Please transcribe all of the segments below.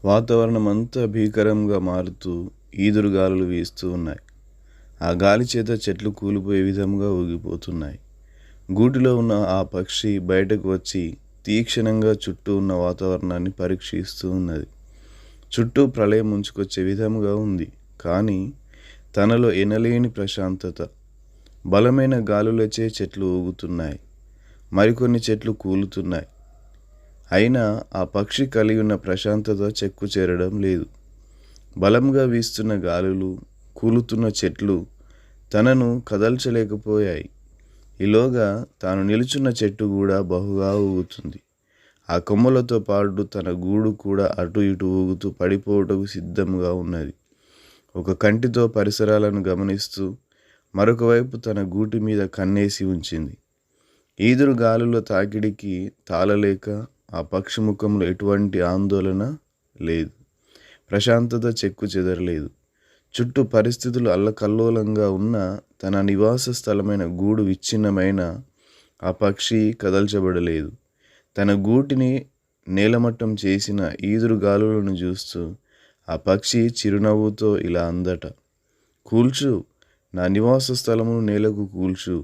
వాతావరణం అంతా భీకరంగా మారుతూ ఈదురుగాలులు వీస్తూ ఉన్నాయి. ఆ గాలి చేత చెట్లు కూలిపోయే విధంగా ఊగిపోతున్నాయి. గూటిలో ఉన్న ఆ పక్షి బయటకు వచ్చి తీక్షణంగా చుట్టూ ఉన్న వాతావరణాన్ని పరీక్షిస్తూ ఉన్నది. చుట్టూ ప్రళయం ముంచుకొచ్చే విధంగా ఉంది. కానీ తనలో ఎనలేని ప్రశాంతత. బలమైన గాలులచే చెట్లు ఊగుతున్నాయి. మరికొన్ని చెట్లు కూలుతున్నాయి. అయినా ఆ పక్షి కలిగి ఉన్న ప్రశాంతత చెక్కు చేరడం లేదు. బలంగా వీస్తున్న గాలులు, కూలుతున్న చెట్లు తనను కదల్చలేకపోయాయి. ఈలోగా తాను నిలుచున్న చెట్టు కూడా బహుగా ఊగుతుంది. ఆ కొమ్మలతో పాటు తన గూడు కూడా అటు ఇటు ఊగుతూ పడిపోవటకు సిద్ధంగా ఉన్నది. ఒక కంటితో పరిసరాలను గమనిస్తూ మరొక వైపు తన గూటి మీద కన్నేసి ఉంచింది. ఈదురు గాలుల తాకిడికి తాళలేక ఆ పక్షి ముఖంలో ఎటువంటి ఆందోళన లేదు. ప్రశాంతత చెక్కు చెదరలేదు. చుట్టూ పరిస్థితులు అల్లకల్లోలంగా ఉన్న తన నివాస స్థలమైన గూడు విచ్ఛిన్నమైన ఆ పక్షి కదల్చబడలేదు. తన గూటిని నేలమట్టం చేసిన ఈదురు గాలులను చూస్తూ ఆ పక్షి చిరునవ్వుతో ఇలా అందట, కూల్చు, నా నివాస స్థలమును నేలకు కూల్చు,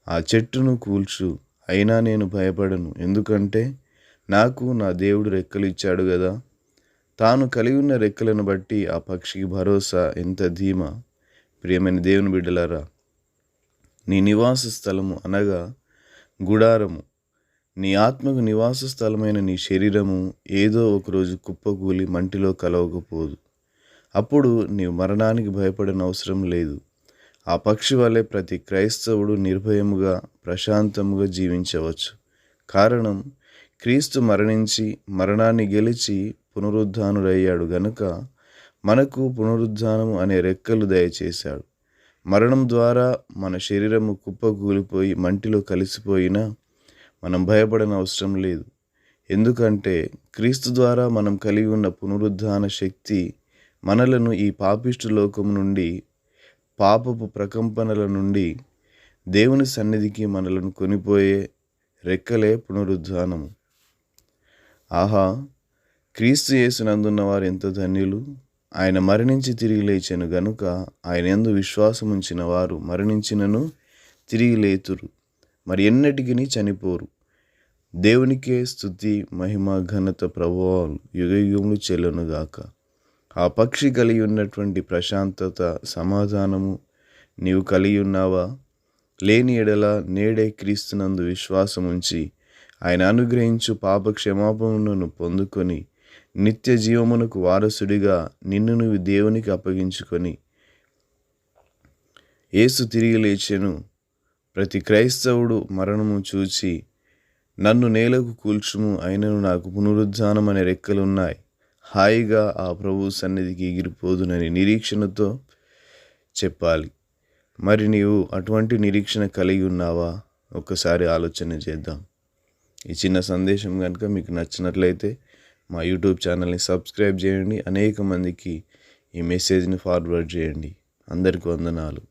ఆ చెట్టును కూల్చు, అయినా నేను భయపడను. ఎందుకంటే నాకు నా దేవుడు రెక్కలు ఇచ్చాడు కదా. తాను కలిగి ఉన్న రెక్కలను బట్టి ఆ పక్షికి భరోసా, ఎంత ధీమా. ప్రియమైన దేవుని బిడ్డలారా, నీ నివాస స్థలము అనగా గుడారము, నీ ఆత్మకు నివాస స్థలమైన నీ శరీరము ఏదో ఒకరోజు కుప్పకూలి మంటిలో కలవకపోదు. అప్పుడు నీవు మరణానికి భయపడని అవసరం లేదు. ఆ పక్షి వలె ప్రతి క్రైస్తవుడు నిర్భయముగా ప్రశాంతముగా జీవించవచ్చు. కారణం, క్రీస్తు మరణించి మరణాన్ని గెలిచి పునరుద్ధానుడయ్యాడు గనుక మనకు పునరుద్ధానము అనే రెక్కలు దయచేశాడు. మరణం ద్వారా మన శరీరము కుప్పకూలిపోయి మంటిలో కలిసిపోయినా మనం భయపడని అవసరం లేదు. ఎందుకంటే క్రీస్తు ద్వారా మనం కలిగి ఉన్న పునరుద్ధాన శక్తి మనలను ఈ పాపిష్టి లోకం నుండి, పాపపు ప్రకంపనల నుండి దేవుని సన్నిధికి మనలను కొనిపోయే రెక్కలే పునరుద్ధానము. ఆహా, క్రీస్తు యేసునందున్న వారు ఎంత ధన్యులు. ఆయన మరణించి తిరిగి లేచెను గనుక ఆయన యందు విశ్వాసముంచిన వారు మరణించినను తిరిగి లేతురు, మరి ఎన్నటికి చనిపోరు. దేవునికే స్తుతి, మహిమ, ఘనత, ప్రభావాలు యుగయుగములు చెల్లునుగాక. ఆ పక్షి కలిగి ఉన్నటువంటి ప్రశాంతత, సమాధానము నీవు కలిగి ఉన్నావా? లేని ఎడల నేడే క్రీస్తునందు విశ్వాసం ఉంచి ఆయన అనుగ్రహించు పాప క్షమాపణను పొందుకొని నిత్య జీవమునకు వారసుడిగా నిన్ను నువ్వు దేవునికి అప్పగించుకొని, యేసు తిరిగి లేచెను, ప్రతి క్రైస్తవుడు మరణము చూచి నన్ను నేలకు కూల్చుము, అయినను నాకు పునరుద్ధానం అనే రెక్కలున్నాయి, హాయిగా ఆ ప్రభు సన్నిధికి ఎగిరిపోదునని నిరీక్షణతో చెప్పాలి. మరి నీవు అటువంటి నిరీక్షణ కలిగి ఉన్నావా? ఒక్కసారి ఆలోచన చేద్దాం. ఈ చిన్న సందేశం కనుక మీకు నచ్చినట్లయితే మా యూట్యూబ్ ఛానల్ని సబ్స్క్రైబ్ చేయండి. అనేక మందికి ఈ మెసేజ్ని ఫార్వర్డ్ చేయండి. అందరికీ వందనాలు.